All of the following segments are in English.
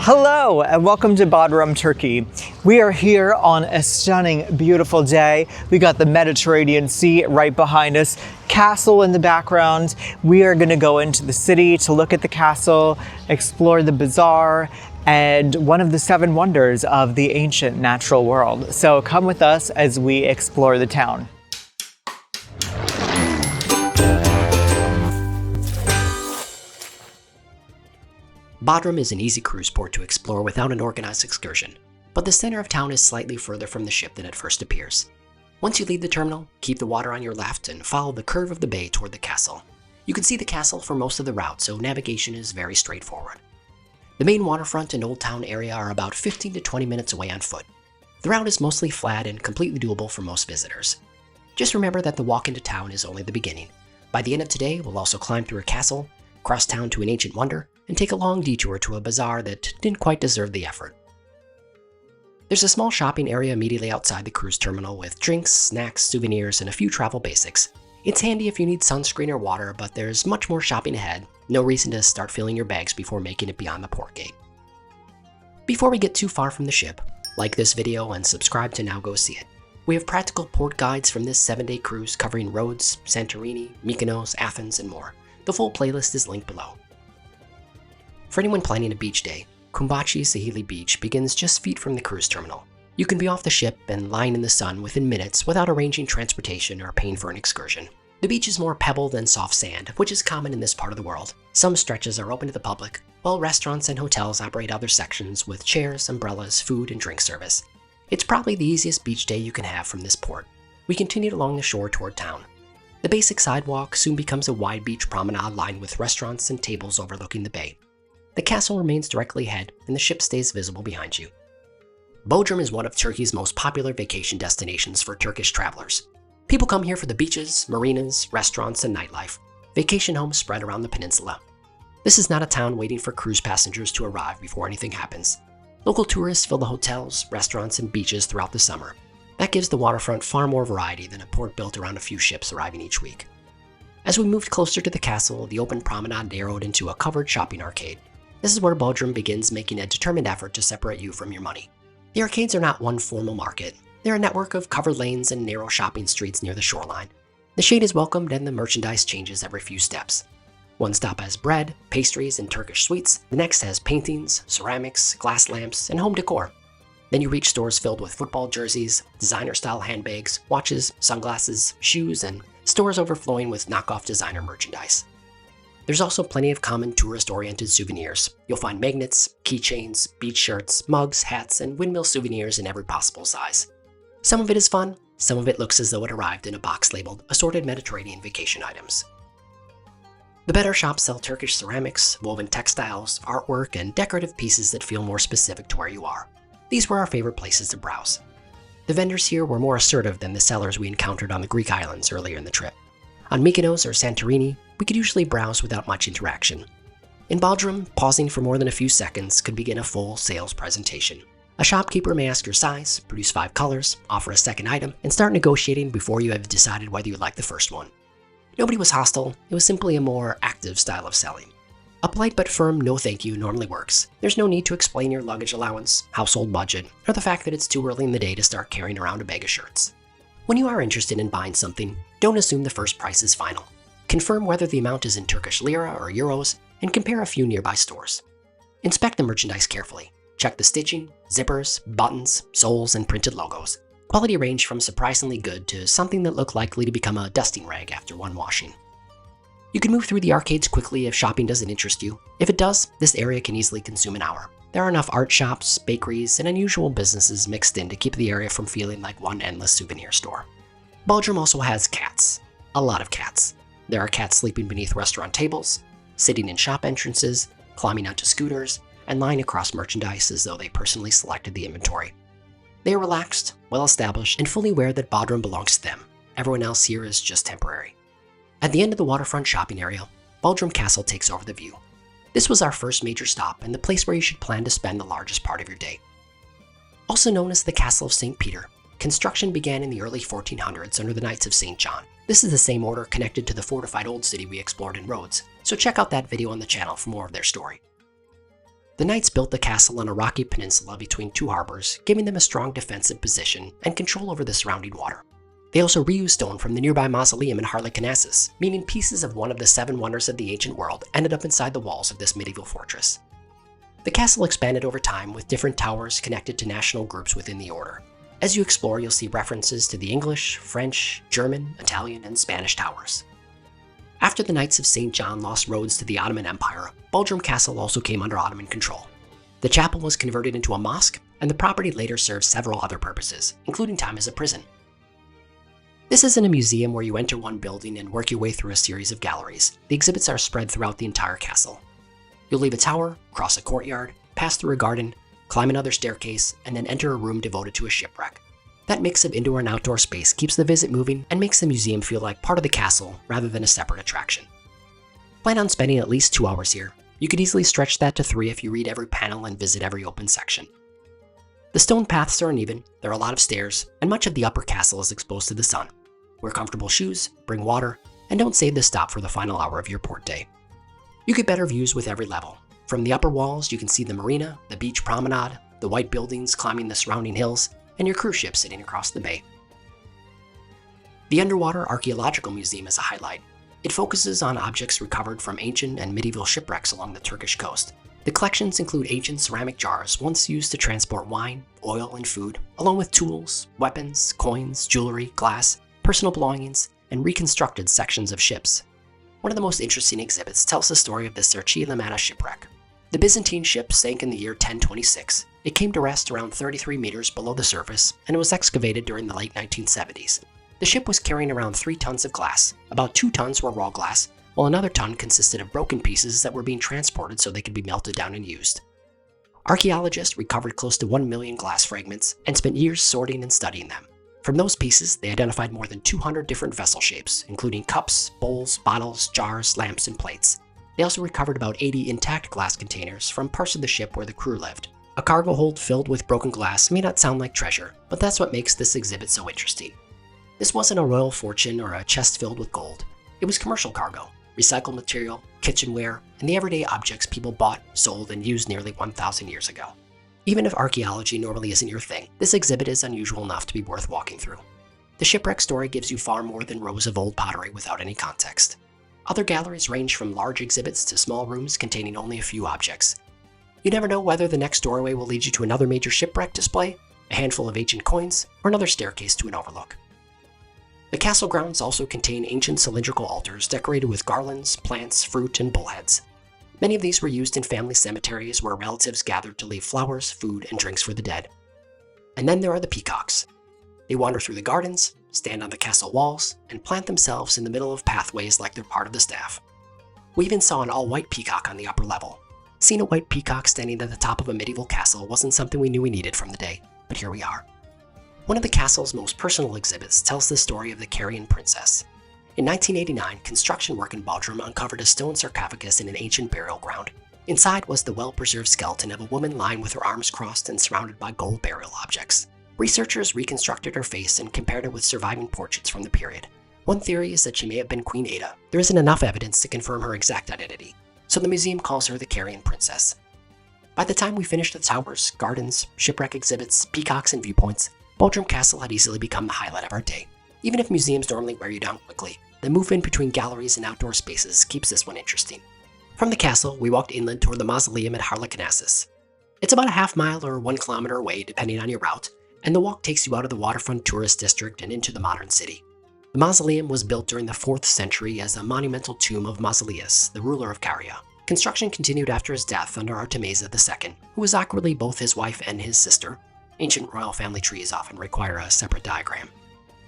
Hello and welcome to Bodrum, Turkey. We are here on a stunning, beautiful day. We got the Mediterranean Sea right behind us, castle in the background. We are going to go into the city to look at the castle, explore the bazaar, and one of the 7 wonders of the ancient natural world. So come with us as we explore the town. Bodrum is an easy cruise port to explore without an organized excursion, but the center of town is slightly further from the ship than it first appears. Once you leave the terminal, keep the water on your left and follow the curve of the bay toward the castle. You can see the castle for most of the route, so navigation is very straightforward. The main waterfront and Old Town area are about 15 to 20 minutes away on foot. The route is mostly flat and completely doable for most visitors. Just remember that the walk into town is only the beginning. By the end of today, we'll also climb through a castle, cross town to an ancient wonder, and take a long detour to a bazaar that didn't quite deserve the effort. There's a small shopping area immediately outside the cruise terminal with drinks, snacks, souvenirs, and a few travel basics. It's handy if you need sunscreen or water, but there's much more shopping ahead. No reason to start filling your bags before making it beyond the port gate. Before we get too far from the ship, like this video and subscribe to Now Go See It. We have practical port guides from this 7-day cruise covering Rhodes, Santorini, Mykonos, Athens, and more. The full playlist is linked below. For anyone planning a beach day, Kumbahçe Sahili Beach begins just feet from the cruise terminal. You can be off the ship and lying in the sun within minutes without arranging transportation or paying for an excursion. The beach is more pebble than soft sand, which is common in this part of the world. Some stretches are open to the public, while restaurants and hotels operate other sections with chairs, umbrellas, food, and drink service. It's probably the easiest beach day you can have from this port. We continued along the shore toward town. The basic sidewalk soon becomes a wide beach promenade lined with restaurants and tables overlooking the bay. The castle remains directly ahead, and the ship stays visible behind you. Bodrum is one of Turkey's most popular vacation destinations for Turkish travelers. People come here for the beaches, marinas, restaurants, and nightlife. Vacation homes spread around the peninsula. This is not a town waiting for cruise passengers to arrive before anything happens. Local tourists fill the hotels, restaurants, and beaches throughout the summer. That gives the waterfront far more variety than a port built around a few ships arriving each week. As we moved closer to the castle, the open promenade narrowed into a covered shopping arcade. This is where Bodrum begins making a determined effort to separate you from your money. The arcades are not one formal market. They're a network of covered lanes and narrow shopping streets near the shoreline. The shade is welcomed and the merchandise changes every few steps. One stop has bread, pastries, and Turkish sweets. The next has paintings, ceramics, glass lamps, and home decor. Then you reach stores filled with football jerseys, designer-style handbags, watches, sunglasses, shoes, and stores overflowing with knockoff designer merchandise. There's also plenty of common tourist-oriented souvenirs. You'll find magnets, keychains, beach shirts, mugs, hats, and windmill souvenirs in every possible size. Some of it is fun, some of it looks as though it arrived in a box labeled Assorted Mediterranean Vacation Items. The better shops sell Turkish ceramics, woven textiles, artwork, and decorative pieces that feel more specific to where you are. These were our favorite places to browse. The vendors here were more assertive than the sellers we encountered on the Greek islands earlier in the trip. On Mykonos or Santorini, we could usually browse without much interaction. In Bodrum, pausing for more than a few seconds could begin a full sales presentation. A shopkeeper may ask your size, produce 5 colors, offer a second item, and start negotiating before you have decided whether you like the first one. Nobody was hostile, it was simply a more active style of selling. A polite but firm no thank you normally works. There's no need to explain your luggage allowance, household budget, or the fact that it's too early in the day to start carrying around a bag of shirts. When you are interested in buying something, don't assume the first price is final. Confirm whether the amount is in Turkish lira or euros, and compare a few nearby stores. Inspect the merchandise carefully. Check the stitching, zippers, buttons, soles, and printed logos. Quality range from surprisingly good to something that looked likely to become a dusting rag after one washing. You can move through the arcades quickly if shopping doesn't interest you. If it does, this area can easily consume an hour. There are enough art shops, bakeries, and unusual businesses mixed in to keep the area from feeling like one endless souvenir store. Bodrum also has cats. A lot of cats. There are cats sleeping beneath restaurant tables, sitting in shop entrances, climbing onto scooters, and lying across merchandise as though they personally selected the inventory. They are relaxed, well-established, and fully aware that Bodrum belongs to them. Everyone else here is just temporary. At the end of the waterfront shopping area, Bodrum Castle takes over the view. This was our first major stop and the place where you should plan to spend the largest part of your day. Also known as the Castle of St. Peter, construction began in the early 1400s under the Knights of St. John. This is the same order connected to the fortified old city we explored in Rhodes, so check out that video on the channel for more of their story. The knights built the castle on a rocky peninsula between two harbors, giving them a strong defensive position and control over the surrounding water. They also reused stone from the nearby mausoleum in Halicarnassus, meaning pieces of one of the 7 wonders of the ancient world ended up inside the walls of this medieval fortress. The castle expanded over time with different towers connected to national groups within the order. As you explore, you'll see references to the English, French, German, Italian, and Spanish towers. After the Knights of St. John lost Rhodes to the Ottoman Empire, Bodrum Castle also came under Ottoman control. The chapel was converted into a mosque, and the property later served several other purposes, including time as a prison. This isn't a museum where you enter one building and work your way through a series of galleries. The exhibits are spread throughout the entire castle. You'll leave a tower, cross a courtyard, pass through a garden, climb another staircase, and then enter a room devoted to a shipwreck. That mix of indoor and outdoor space keeps the visit moving and makes the museum feel like part of the castle rather than a separate attraction. Plan on spending at least 2 hours here. You could easily stretch that to 3 if you read every panel and visit every open section. The stone paths are uneven, there are a lot of stairs, and much of the upper castle is exposed to the sun. Wear comfortable shoes, bring water, and don't save this stop for the final hour of your port day. You get better views with every level. From the upper walls, you can see the marina, the beach promenade, the white buildings climbing the surrounding hills, and your cruise ship sitting across the bay. The Underwater Archaeological Museum is a highlight. It focuses on objects recovered from ancient and medieval shipwrecks along the Turkish coast. The collections include ancient ceramic jars once used to transport wine, oil, and food, along with tools, weapons, coins, jewelry, glass, personal belongings, and reconstructed sections of ships. One of the most interesting exhibits tells the story of the Serçe Limanı shipwreck. The Byzantine ship sank in the year 1026. It came to rest around 33 meters below the surface, and it was excavated during the late 1970s. The ship was carrying around 3 tons of glass. About 2 tons were raw glass, while another ton consisted of broken pieces that were being transported so they could be melted down and used. Archaeologists recovered close to 1 million glass fragments and spent years sorting and studying them. From those pieces, they identified more than 200 different vessel shapes, including cups, bowls, bottles, jars, lamps, and plates. They also recovered about 80 intact glass containers from parts of the ship where the crew lived. A cargo hold filled with broken glass may not sound like treasure, but that's what makes this exhibit so interesting. This wasn't a royal fortune or a chest filled with gold. It was commercial cargo, recycled material, kitchenware, and the everyday objects people bought, sold, and used nearly 1,000 years ago. Even if archaeology normally isn't your thing, this exhibit is unusual enough to be worth walking through. The shipwreck story gives you far more than rows of old pottery without any context. Other galleries range from large exhibits to small rooms containing only a few objects. You never know whether the next doorway will lead you to another major shipwreck display, a handful of ancient coins, or another staircase to an overlook. The castle grounds also contain ancient cylindrical altars decorated with garlands, plants, fruit, and bullheads. Many of these were used in family cemeteries where relatives gathered to leave flowers, food, and drinks for the dead. And then there are the peacocks. They wander through the gardens, stand on the castle walls, and plant themselves in the middle of pathways like they're part of the staff. We even saw an all-white peacock on the upper level. Seeing a white peacock standing at the top of a medieval castle wasn't something we knew we needed from the day, but here we are. One of the castle's most personal exhibits tells the story of the Carian Princess. In 1989, construction work in Bodrum uncovered a stone sarcophagus in an ancient burial ground. Inside was the well-preserved skeleton of a woman lying with her arms crossed and surrounded by gold burial objects. Researchers reconstructed her face and compared it with surviving portraits from the period. One theory is that she may have been Queen Ada. There isn't enough evidence to confirm her exact identity, so the museum calls her the Carian Princess. By the time we finished the towers, gardens, shipwreck exhibits, peacocks, and viewpoints, Bodrum Castle had easily become the highlight of our day. Even if museums normally wear you down quickly, the movement between galleries and outdoor spaces keeps this one interesting. From the castle, we walked inland toward the Mausoleum at Halicarnassus. It's about a half mile or 1 kilometer away depending on your route, and the walk takes you out of the Waterfront tourist district and into the modern city. The Mausoleum was built during the 4th century as a monumental tomb of Mausoleus, the ruler of Caria. Construction continued after his death under Artemis II, who was awkwardly both his wife and his sister. Ancient royal family trees often require a separate diagram.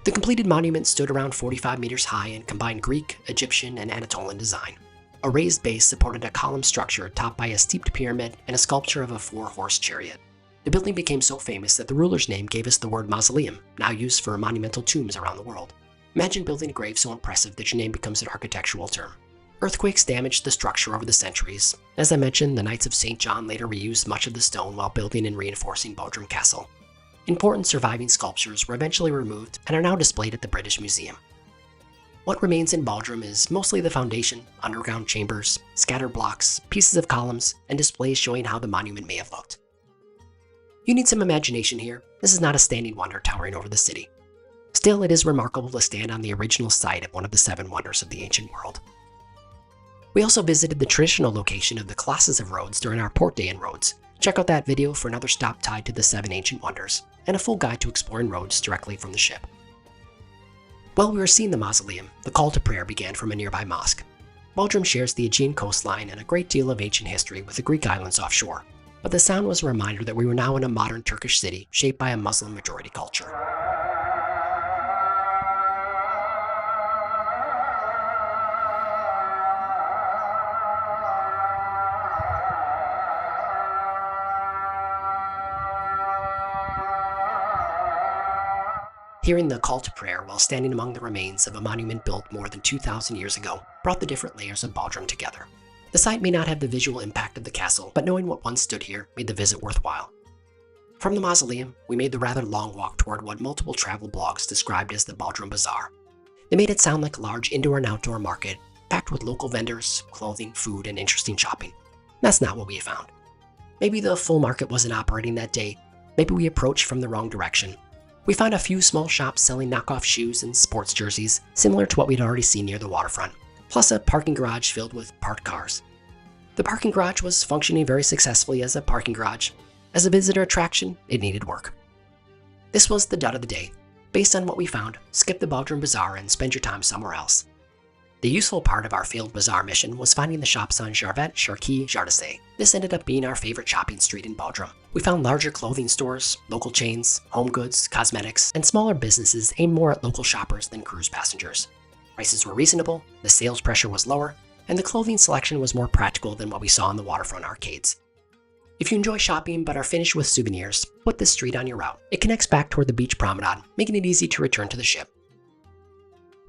The completed monument stood around 45 meters high and combined Greek, Egyptian, and Anatolian design. A raised base supported a column structure topped by a steeped pyramid and a sculpture of a 4-horse chariot. The building became so famous that the ruler's name gave us the word mausoleum, now used for monumental tombs around the world. Imagine building a grave so impressive that your name becomes an architectural term. Earthquakes damaged the structure over the centuries. As I mentioned, the Knights of St. John later reused much of the stone while building and reinforcing Bodrum Castle. Important surviving sculptures were eventually removed and are now displayed at the British Museum. What remains in Bodrum is mostly the foundation, underground chambers, scattered blocks, pieces of columns, and displays showing how the monument may have looked. You need some imagination here. This is not a standing wonder towering over the city. Still, it is remarkable to stand on the original site of one of the 7 wonders of the ancient world. We also visited the traditional location of the Colossus of Rhodes during our port day in Rhodes. Check out that video for another stop tied to the 7 ancient wonders, and a full guide to exploring Rhodes directly from the ship. While we were seeing the mausoleum, the call to prayer began from a nearby mosque. Bodrum shares the Aegean coastline and a great deal of ancient history with the Greek islands offshore, but the sound was a reminder that we were now in a modern Turkish city shaped by a Muslim majority culture. Hearing the call to prayer while standing among the remains of a monument built more than 2,000 years ago brought the different layers of Bodrum together. The site may not have the visual impact of the castle, but knowing what once stood here made the visit worthwhile. From the mausoleum, we made the rather long walk toward what multiple travel blogs described as the Bodrum Bazaar. They made it sound like a large indoor and outdoor market, packed with local vendors, clothing, food, and interesting shopping. That's not what we found. Maybe the full market wasn't operating that day, maybe we approached from the wrong direction. We found a few small shops selling knockoff shoes and sports jerseys, similar to what we'd already seen near the waterfront, plus a parking garage filled with parked cars. The parking garage was functioning very successfully as a parking garage. As a visitor attraction, it needed work. This was the dud of the day. Based on what we found, skip the Bodrum Bazaar and spend your time somewhere else. The useful part of our failed bazaar mission was finding the shops on Cevat, Şakir, Caddesi. This ended up being our favorite shopping street in Bodrum. We found larger clothing stores, local chains, home goods, cosmetics, and smaller businesses aimed more at local shoppers than cruise passengers. Prices were reasonable, the sales pressure was lower, and the clothing selection was more practical than what we saw in the waterfront arcades. If you enjoy shopping but are finished with souvenirs, put this street on your route. It connects back toward the beach promenade, making it easy to return to the ship.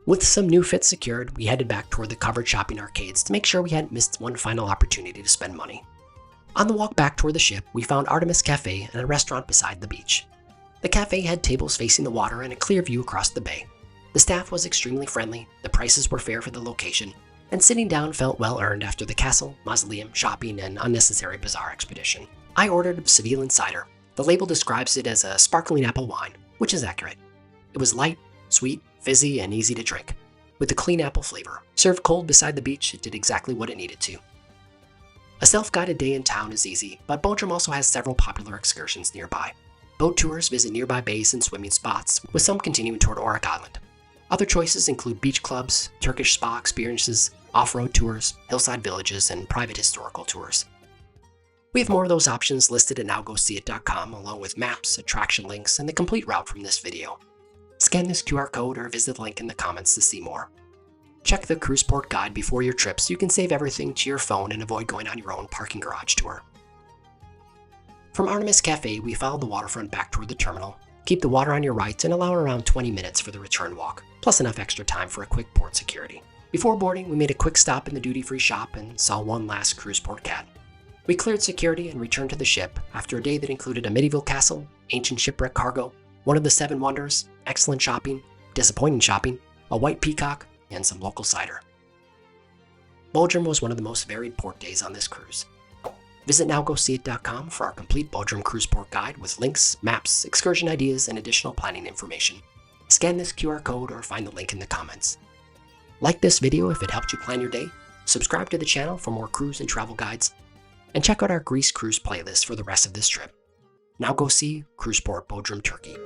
With some new fits secured, we headed back toward the covered shopping arcades to make sure we hadn't missed one final opportunity to spend money. On the walk back toward the ship, we found Artemis Cafe and a restaurant beside the beach. The cafe had tables facing the water and a clear view across the bay. The staff was extremely friendly, the prices were fair for the location, and sitting down felt well earned after the castle, mausoleum, shopping, and unnecessary bazaar expedition. I ordered Seville cider. The label describes it as a sparkling apple wine, which is accurate. It was light, sweet, fizzy, and easy to drink. With a clean apple flavor. Served cold beside the beach, it did exactly what it needed to. A self-guided day in town is easy, but Bodrum also has several popular excursions nearby. Boat tours visit nearby bays and swimming spots, with some continuing toward Orak Island. Other choices include beach clubs, Turkish spa experiences, off-road tours, hillside villages, and private historical tours. We have more of those options listed at nowgoseeit.com, along with maps, attraction links, and the complete route from this video. Scan this QR code or visit the link in the comments to see more. Check the Cruise Port guide before your trip so you can save everything to your phone and avoid going on your own parking garage tour. From Artemis Cafe, we followed the waterfront back toward the terminal. Keep the water on your right and allow around 20 minutes for the return walk, plus enough extra time for a quick port security. Before boarding, we made a quick stop in the duty-free shop and saw one last Cruise Port cat. We cleared security and returned to the ship after a day that included a medieval castle, ancient shipwreck cargo, one of the 7 wonders, excellent shopping, disappointing shopping, a white peacock, and some local cider. Bodrum was one of the most varied port days on this cruise. Visit nowgoseeit.com for our complete Bodrum Cruise Port guide with links, maps, excursion ideas, and additional planning information. Scan this QR code or find the link in the comments. Like this video if it helped you plan your day, subscribe to the channel for more cruise and travel guides, and check out our Greece cruise playlist for the rest of this trip. Now go see Cruise Port Bodrum, Turkey.